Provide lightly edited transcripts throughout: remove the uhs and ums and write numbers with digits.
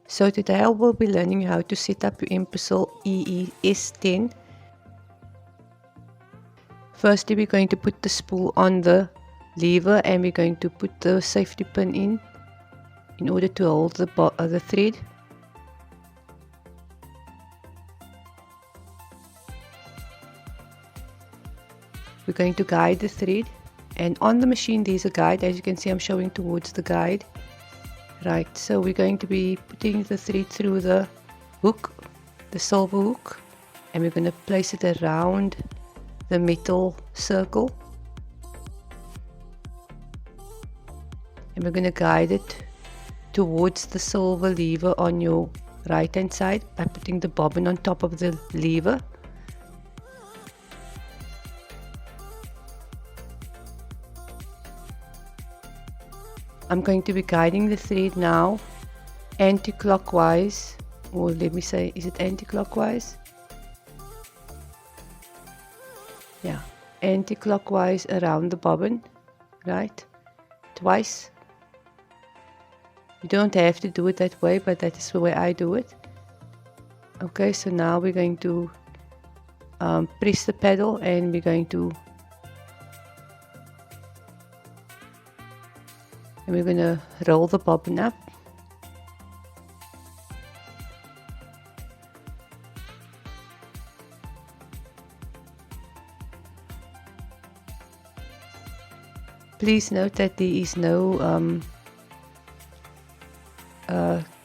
So today I will be learning how to set up your Empisal EES10. Firstly, we're going to put the spool on the lever and we're going to put the safety pin in order to hold the thread. We're going to guide the thread, and on the machine there's a guide. As you can see, I'm showing towards the guide. Right, so we're going to be putting the thread through the hook, the silver hook, and we're going to place it around the metal circle, and we're going to guide it towards the silver lever on your right hand side by putting the bobbin on top of the lever. I'm going to be guiding the thread now anti-clockwise, or let me say, is it anti-clockwise? Yeah, anti-clockwise around the bobbin, right? Twice. You don't have to do it that way, but that is the way I do it. Okay, so now we're going to press the pedal, and we're going to roll the bobbin up. Please note that there is no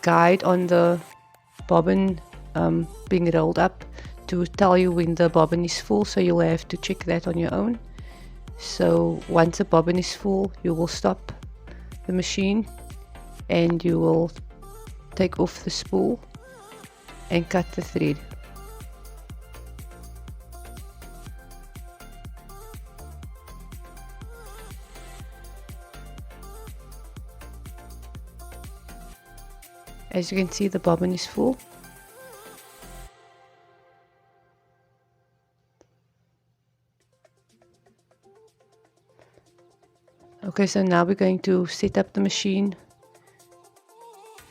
guide on the bobbin being rolled up to tell you when the bobbin is full, so you'll have to check that on your own. So once the bobbin is full, you will stop the machine and you will take off the spool and cut the thread. As you can see, the bobbin is full. Okay, so now we're going to set up the machine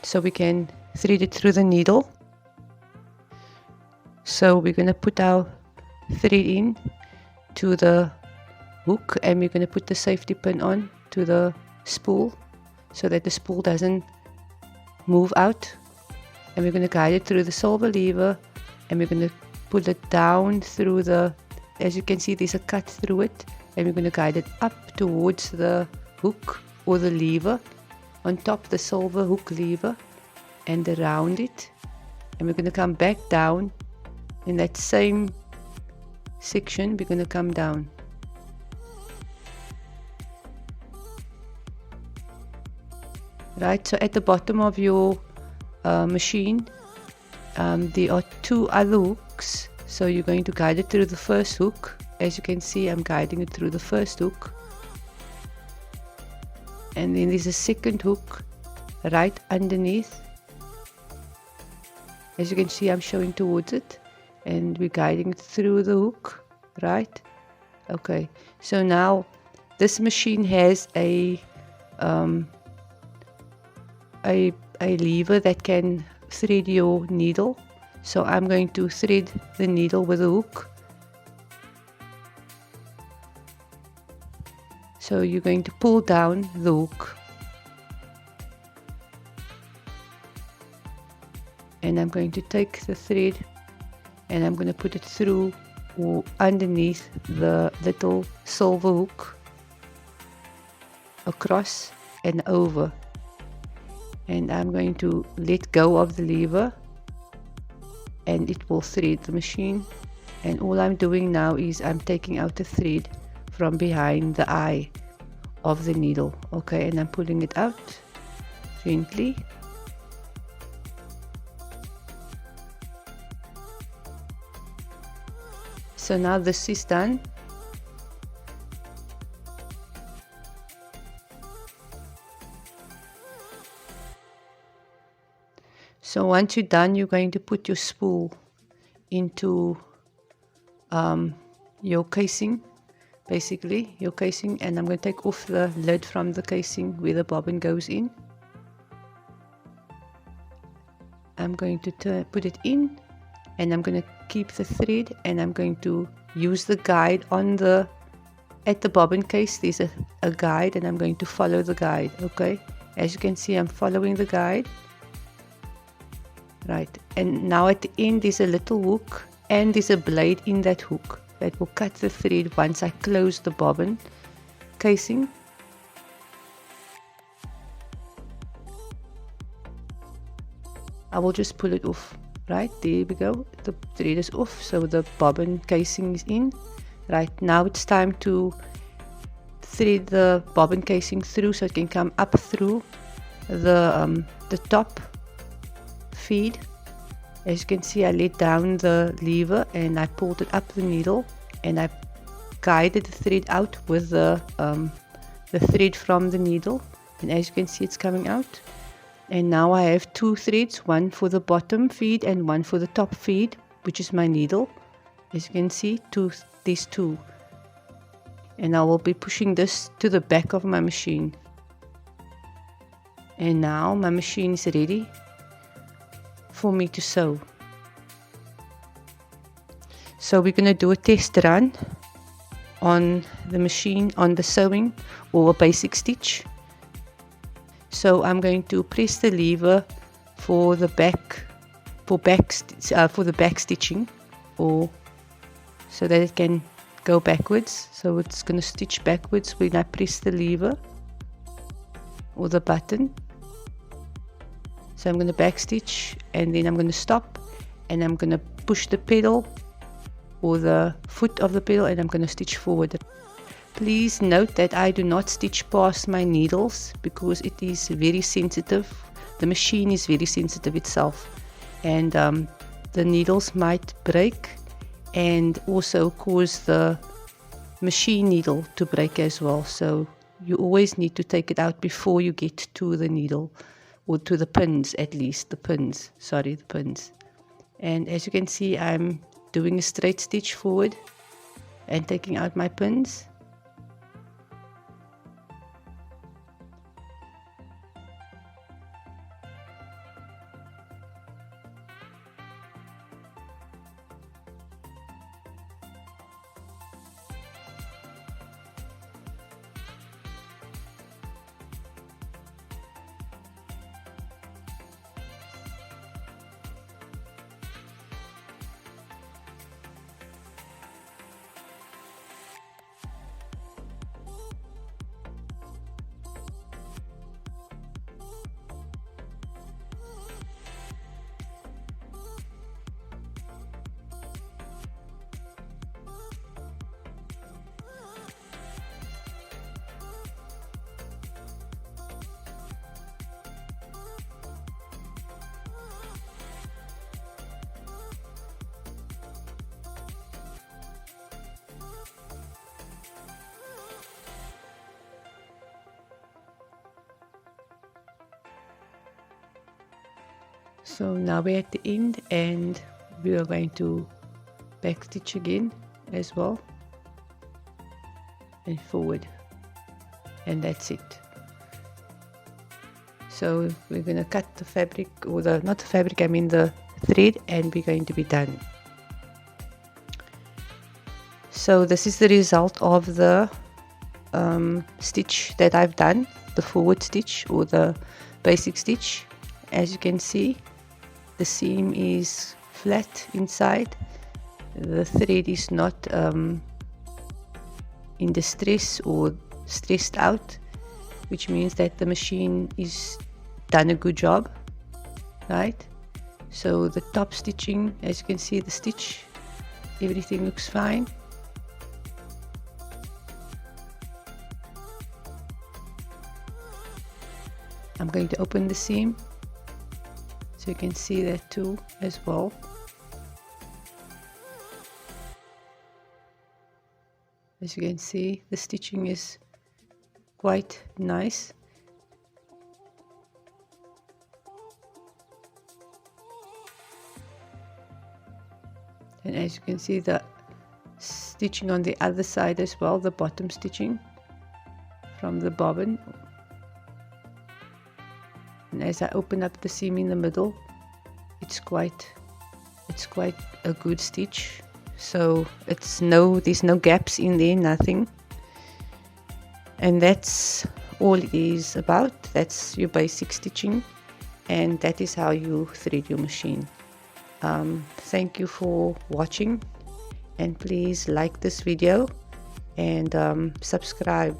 so we can thread it through the needle. So we're going to put our thread in to the hook, and we're going to put the safety pin on to the spool so that the spool doesn't move out, and we're going to guide it through the silver lever, and we're going to pull it down through the, as you can see, there's a cut through it, and we're going to guide it up towards the hook or the lever, on top the silver hook lever, and around it, and we're going to come back down in that same section. We're going to come down. Right, so at the bottom of your machine there are two other hooks, so you're going to guide it through the first hook. As you can see, I'm guiding it through the first hook, and then there's a second hook right underneath. As you can see, I'm showing towards it, and we're guiding it through the hook, right? Okay, so now this machine has a lever that can thread your needle, so I'm going to thread the needle with a hook. So you're going to pull down the hook, and I'm going to take the thread and I'm going to put it through or underneath the little silver hook, across and over, and I'm going to let go of the lever and it will thread the machine. And all I'm doing now is I'm taking out the thread from behind the eye of the needle. Okay, and I'm pulling it out gently. So now this is done. So once you're done, you're going to put your spool into your casing, basically your casing, and I'm going to take off the lid from the casing where the bobbin goes in. I'm going to put it in, and I'm going to keep the thread, and I'm going to use the guide at the bobbin case. There's a guide, and I'm going to follow the guide. Okay, as you can see, I'm following the guide. Right, and now at the end there's a little hook, and there's a blade in that hook that will cut the thread once I close the bobbin casing. I will just pull it off. Right, there we go, the thread is off, so the bobbin casing is in. Right, now it's time to thread the bobbin casing through so it can come up through the top feed. As you can see, I let down the lever and I pulled it up the needle, and I guided the thread out with the thread from the needle, and as you can see, it's coming out. And now I have two threads, one for the bottom feed and one for the top feed, which is my needle. As you can see, these two, and I will be pushing this to the back of my machine. And now my machine is ready for me to sew. So we're going to do a test run on the machine, on the sewing or a basic stitch. So I'm going to press the lever for the back stitching, or so that it can go backwards. So it's going to stitch backwards when I press the lever or the button. So I'm going to back stitch, and then I'm going to stop, and I'm going to push the pedal or the foot of the pedal, and I'm going to stitch forward. Please note that I do not stitch past my needles because it is very sensitive. The machine is very sensitive itself, and the needles might break and also cause the machine needle to break as well. So you always need to take it out before you get to the needle, or to the pins, at least the pins. And as you can see, I'm doing a straight stitch forward and taking out my pins. So now we're at the end, and we are going to back stitch again as well, and forward, and that's it. So we're going to cut the fabric, or not the fabric, I mean the thread, and we're going to be done. So this is the result of the stitch that I've done, the forward stitch or the basic stitch. As you can see, the seam is flat inside, the thread is not in distress or stressed out, which means that the machine is done a good job, right? So the top stitching, as you can see, the stitch, everything looks fine. I'm going to open the seam so you can see that too as well. As you can see, the stitching is quite nice. And as you can see, the stitching on the other side as well, the bottom stitching from the bobbin. And as I open up the seam in the middle, it's quite a good stitch. So there's no gaps in there, nothing. And that's all it is about. That's your basic stitching, and that is how you thread your machine. Thank you for watching, and please like this video and subscribe